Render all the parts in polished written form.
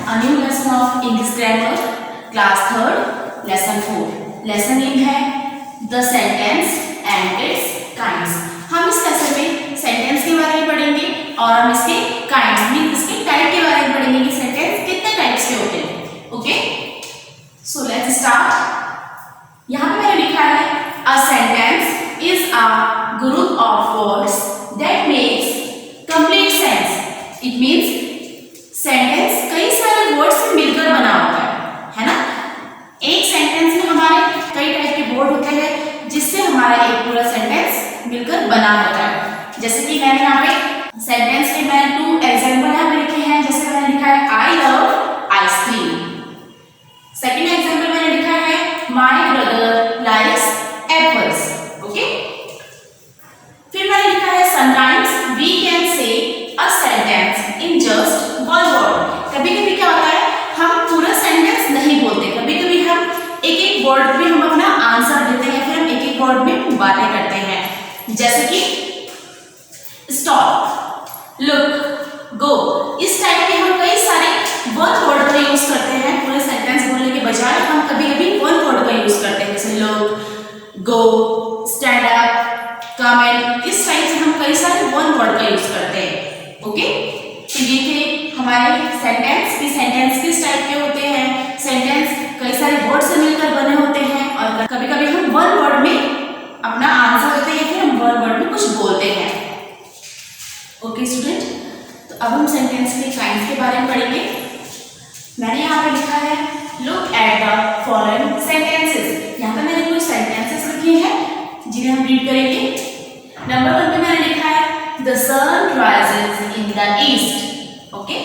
a new lesson of English grammar, class 3rd, lesson 4. Lesson name है the sentence and its kinds. हम इस lesson में sentence के बारे में पढ़ेंगे और हम इसके काइंड्स मीन इसके टाइप के बारे में पढ़ेंगे कि सेंटेंस कितने टाइप्स के होते हैं. Okay, so let's start. यहाँ पे मैंने लिखा है a sentence is a group of words that makes complete sense. It means sentence कई सारे वर्ड से मिलकर बना होता है ना. एक सेंटेंस में हमारे कई टाइप के वर्ड होते हैं जिससे हमारा एक पूरा सेंटेंस मिलकर बना होता है. जैसे कि मैंने यहाँ पे सेंटेंस के मैंने 2 एग्जांपल यहाँ पे लिखे हैं. जैसे मैंने लिखा है I love ice cream. Second example मैंने लिखा है my brother likes apples. Okay, फिर मैंने लिखा है sometimes we can say a sentence in just one word. कभी कभी क्या होता है हम पूरा सेंटेंस नहीं बोलते. कभी कभी हम एक एक वर्ड में हम अपना आंसर देते हैं, फिर हम एक एक वर्ड में बातें करते हैं. जैसे कि स्टॉप, लुक, गो. इस टाइप के हम कई सारे वन वर्ड का यूज करते हैं. पूरे सेंटेंस बोलने के बजाय हम कभी कभी वन वर्ड का यूज करते हैं. जैसे लुक, गो, स्टैंड अप, कमेंट. इस टाइप से हम कई सारे वन वर्ड का यूज करते हैं. ओके, तो ये थे हमारे सेंटेंस. भी सेंटेंस किस टाइप के होते हैं. सेंटेंस कई सारे वर्ड से मिलकर बने होते हैं और कभी कभी हम वन वर्ड में अपना आंसर देते हैं, फिर हम वन वर्ड में कुछ बोलते हैं. ओके स्टूडेंट, तो अब हम सेंटेंस के काइंड्स के बारे में पढ़ेंगे. मैंने यहाँ पे लिखा है look at the following sentences. यहाँ पे मैंने कुछ सेंटेंसेस लिखे हैं जिन्हें हम रीड करेंगे. नंबर 1 पे मैंने लिखा है the sun rises in the east. Okay,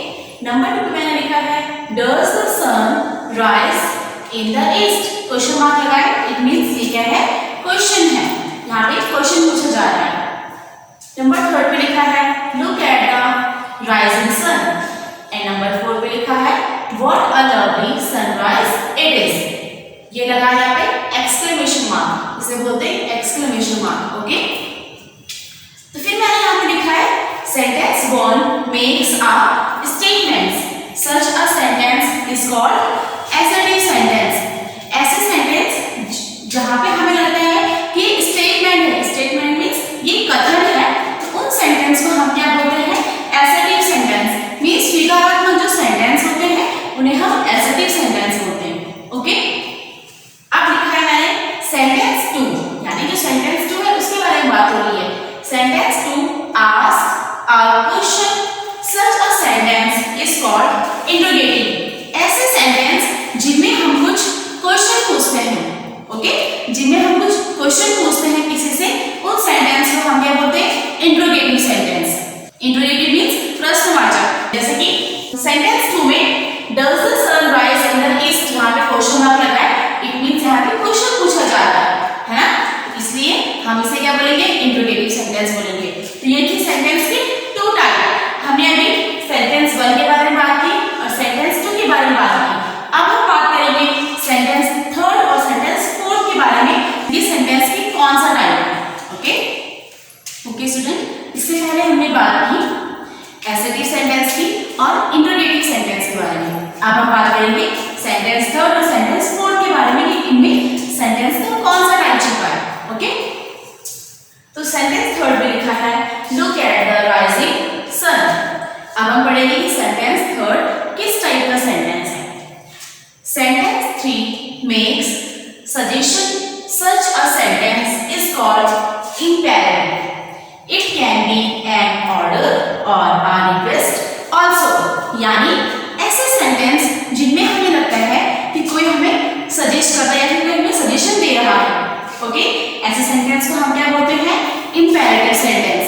number 2 पे मैंने लिखा है does the sun rise in the east. Question mark लगाए. इट मींस ये क्या है, क्वेश्चन है. यहाँ पे क्वेश्चन पूछा जा रहा है. नंबर 3 पे लिखा है look at the rising sun. And number 4 पे लिखा है what a lovely sunrise it is. ये लगा है यहाँ पे एक्सक्लेमेशन मार्क. इसे बोलते हैं एक्सक्लेमेशन मार्क. ओके, तो फिर मैंने यहाँ पे लिखा है sentence 1 makes a statement. Such a sentence is called assertive sentence. ऐसे सेंटेंस जहाँ पे हमें लगता है कि स्टेटमेंट है. स्टेटमेंट मीन्स ये कथन है, तो उन सेंटेंस को हम क्या बोलते हैं, assertive sentence. मीन्स स्वीकारात्मक जो सेंटेंस होते हैं उन्हें हम assertive sentence बोलते हैं. ओके, अब लिखा है मैंने सेंटेंस 2, यानी जो सेंटेंस 2 है उसके बारे में बात हो रही है. Sentence 2 ask a question. Such a sentence is called interrogative. ऐसे सेंटेंस जिनमें हम कुछ क्वेश्चन पूछते हैं. ओके, जिनमें हम कुछ क्वेश्चन पूछते हैं किसी से, उन सेंटेंस को हम क्या बोलते हैं, इंटरोगेटिव सेंटेंस. इंटरोगेटिव मींस प्रश्नवाचक. जैसे कि सेंटेंस 2 में does the sun rise in the east. यहाँ पे क्वेश्चन मार्क लगा है. इट मींस यहाँ पे क्वेश्चन पूछा जा रहा है ना. इसलिए हम इसे क्या बोलेंगे, इंटरोगेटिव सेंटेंस बोलेंगे. तो ये थी सेंटेंस की 2 टाइप. हमने अभी सेंटेंस 1 के बारे में बात की और सेंटेंस 2 के बारे में बात की. अब हम बात करेंगे सेंटेंस 3rd और सेंटेंस 4th के बारे में. ये सेंटेंस की कौन सा टाइप है. ओके, ओके स्टूडेंट, इससे पहले हमने बात की एसर्टिव सेंटेंस की और इंटरोगेटिव सेंटेंस के बारे में. अब हम बात करेंगे सेंटेंस 3rd और सेंटेंस 4th के बारे में कि इनमें सेंटेंस का कौन सा टाइप छिपा है. ओके, तो सेंटेंस 3rd में लिखा है look at the rising sun. अब हम पढ़ेंगे कि सेंटेंस 3rd किस टाइप का सेंटेंस है. Sentence 3 makes suggestion. Such a sentence is called imperative. It can be an order और अ रिक्वेस्ट आल्सो. यानी ऐसे सेंटेंस जिनमें हमें लगता है कि कोई हमें सजेस्ट करता है या फिर कोई हमें सजेशन दे रहा है. ओके, ऐसे सेंटेंस को हम क्या बोलते हैं, इंपेरेटिव सेंटेंस.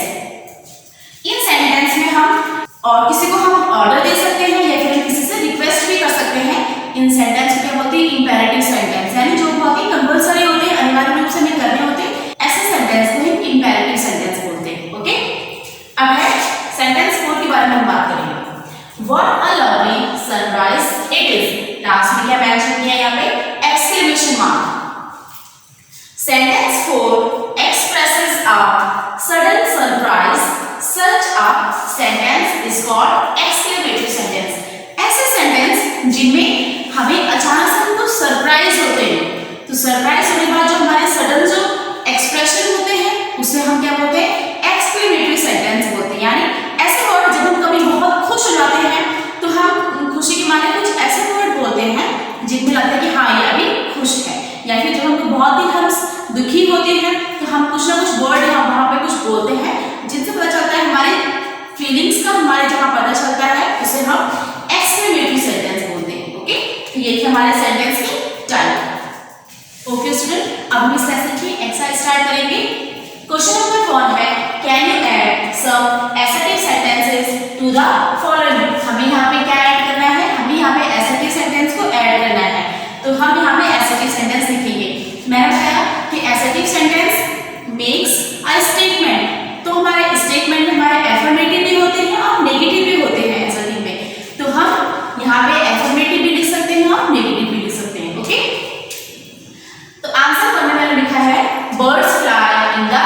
इन सेंटेंस में हम और किसी को हम ऑर्डर दे सकते हैं या फिर किसी से रिक्वेस्ट भी कर सकते हैं. इन सेंटेंस को क्या बोलते हैं, इंपेरेटिव सेंटेंस. यानी जो बहुत ही कंपल्सरी होते हैं, अनिवार्य रूप से हमें करने होते हैं, ऐसे सेंटेंस को हम इंपेरेटिव सेंटेंस बोलते हैं. ओके, अब है सेंटेंस 4 के बारे में हम बात करेंगे. What a lovely sunrise it is. Last में क्या मेंशन किया यहाँ पे, exclamation mark. Sentence 4 expresses a sudden surprise. Such a sentence is called exclamative sentence. ऐसे सेंटेंस जिनमें हमें अचानक से कुछ सरप्राइज होते हैं। तो सरप्राइज होने के बाद जो हमारे सडन जो एक्सप्रेशन होते हैं उसे हम क्या बोलते हैं? एक्सक्लेमेटरी सेंटेंस बोलते हैं। यानी ऐसे वर्ड जब हम कभी बहुत खुश हो जाते हैं तो हम खुशी के मारे कुछ ऐसे वर्ड बोलते हैं जिनमें लगता है कि हाँ ये अभी खुश है। या फिर जब हम बहुत ही हम दुखी होते हैं तो हम कुछ ना कुछ वर्ड वहाँ पे कुछ बोलते हैं जिनसे पता चलता है हमारे फीलिंग्स का, हमारे जहाँ पता चलता है उसे हम एक्सक्लेमेटरी सेंटेंस बोलते हैं। ओके, तो ये थे हमारे सेंटेंस के टाइप। ओके स्टूडेंट, अब हम इस लेसन की एक्सरसाइज स्टार्ट करेंगे। क्वेश्चन नंबर 1 है, can you add some assertive sentences to the following. हमें यहाँ पे क्या ऐड करना है? हमें यहाँ पे एसेटिव सेंटेंस को ऐड करना है। तो हम यहाँ पे एसेटिव सेंटेंस लिखेंगे। मैंने बताया कि assertive sentence makes a statement. तो हमारे स्टेटमेंट हमारे एफर्मेटिव भी होते हैं और नेगेटिव भी होते हैं एसेटिव में। तो हम यहाँ पे एफर्मेटिव भी लिख सकते हैं और नेगेटिव भी लिख सकते हैं। ओके, तो आंसर करने मैंने लिखा है birds fly in the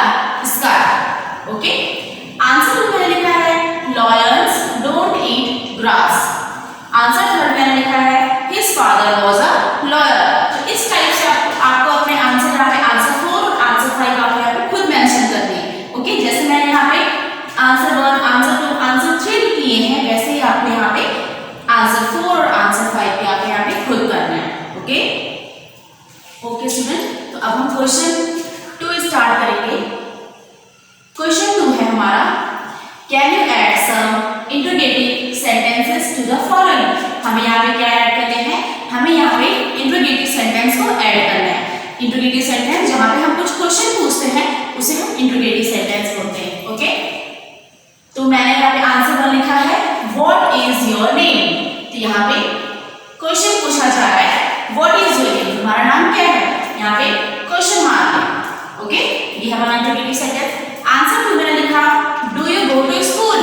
sky. Okay, answer में मैंने लिखा है lions don't eat grass. Answer third मैंने लिखा है his father was a lawyer. तो इस टाइप से आपको अपने आंसर यहाँ पे आंसर 4 और आंसर 5 आप यहाँ पे खुद मेंशन करनी है। ओके, जैसे मैंने यहाँ पे आंसर 1, आंसर 2, आंसर 3 किए हैं वैसे ही आपको यहाँ पे आंसर 4 और आंसर 5 भी आपको यहाँ पे खुद करना है। ओके ओके स्टूडेंट, तो अब हम क्वेश्चन 2 स्टार्ट करेंगे। क्वेश्चन 2 है हमारा, can you add some interrogative sentences to the following. हमें यहाँ पे क्या ऐड करने हैं? हमें यहाँ पे इंट्रोगेटिव सेंटेंस को ऐड करना है। इंट्रोगेटिव सेंटेंस जहाँ पे हम कुछ क्वेश्चन पूछते हैं उसे हम इंट्रोगेटिव सेंटेंस बोलते हैं। ओके, तो मैंने यहाँ पे आंसर 1 लिखा है व्हाट इज योर नेम। तो यहाँ पे क्वेश्चन पूछा जा रहा है व्हाट इज योर नेम, तुम्हारा नाम क्या है? यहाँ पे क्वेश्चन मार्क है। ओके, ये हमारा इंट्रोगेटिव सेंटेंस। आंसर 2 मैंने लिखा do you go to school.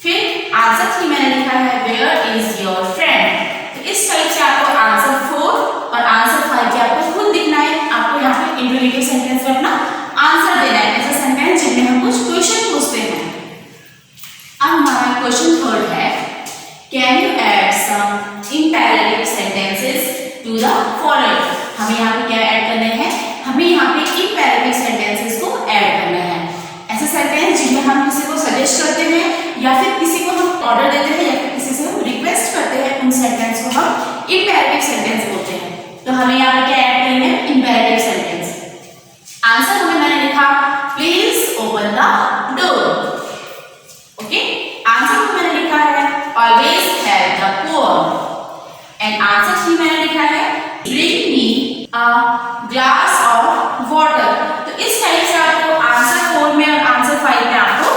फिर आंसर 3 मैंने लिखा है वेयर इज योर फ्रेंड। तो इस टाइप से आपको आंसर 4 और आंसर 5 के आपको खुद लिखना है। आपको यहाँ पे इंट्रोगेटिव सेंटेंस में अपना आंसर देना है, ऐसा सेंटेंस जिनमें हम कुछ क्वेश्चन पूछते हैं। अब हमारा क्वेश्चन 3 है, can you add some imperative sentences to the following. हमें यहाँ पे क्या ऐड करने हैं? हमें यहाँ पे इंपेरेटिव सेंटेंसेस को ऐड करना है। ऐसे सेंटेंस जिनमें हम किसी को सजेस्ट करते हैं या फिर किसी को हम ऑर्डर देते हैं या फिर किसी से हम रिक्वेस्ट करते हैं, उन सेंटेंस को हम इंपेरेटिव सेंटेंस बोलते हैं। तो हमें यहाँ पे क्या ऐड करेंगे? Imperative sentence. आंसर हमें मैंने लिखा please open the door. Okay, answer मैंने लिखा है always help the poor. And answer 3 मैंने लिखा है drink me a glass of water. तो इस टाइप से आपको आंसर 4 में और आंसर 5 में आपको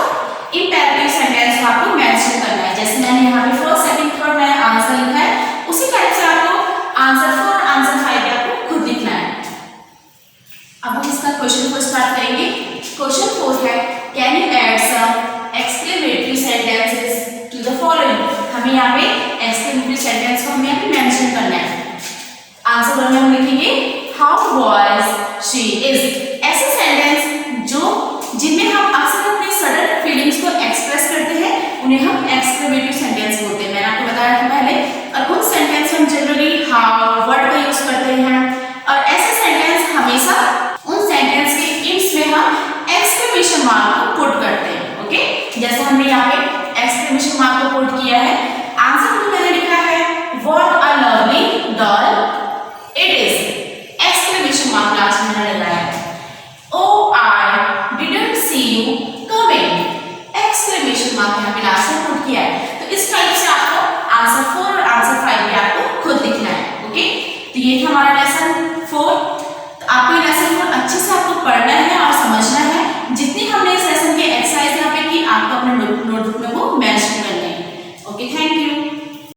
इंपेरेटिव सेंटेंस को आपको मेंशन करना है। जैसे मैंने यहाँ पे फर्स्ट, सेकंड, थर्ड मैंने आंसर लिखा है, उसी टाइप से आपको आंसर 4 और आंसर 5 में आपको खुद लिखना है। अब हम इसका क्वेश्चन को स्टार्ट करेंगे। क्वेश्चन 4 है, can you add some exclamatory sentences to the following. हमें यहाँ पे एक्सक्लेमेटरी सेंटेंस को हमें यहाँ पे मेंशन करना है। आंसर 1 में हम लिखेंगे हाउ वाज शी इज। ऐसे सेंटेंस जो जिनमें हम अक्सर अपने सडन फीलिंग्स को एक्सप्रेस करते हैं उन्हें हम एक्सक्लेमेटरी सेंटेंस बोलते हैं। मैंने आपको बताया था पहले। और उन सेंटेंस में हम जनरली हाउ वर्ड का यूज करते हैं और ऐसे सेंटेंस हमेशा उन सेंटेंस के एंड्स में हम एक्सक्लेमेशन मार्क को पुट करते हैं। ओके, जैसे हमने यहाँ पे एक्सक्लेमेशन मार्क को पुट किया है। आंसर में मैंने लिखा है what a lovely doll it is. Exclamation mark last में मैंने लगाया है। Oh I didn't see you coming. Exclamation mark यहाँ पे लास्ट में पुट किया है। तो इस टाइप से आपको आंसर 4 और आंसर 5 भी आपको खुद लिखना है। ओके, तो ये था हमारा लेसन 4। तो आपको ये लेसन 4 अच्छे से आपको पढ़ना है और समझना है। जितनी हमने इस लेसन की एक्सरसाइज यहाँ पे की आपको अपने नोटबुक में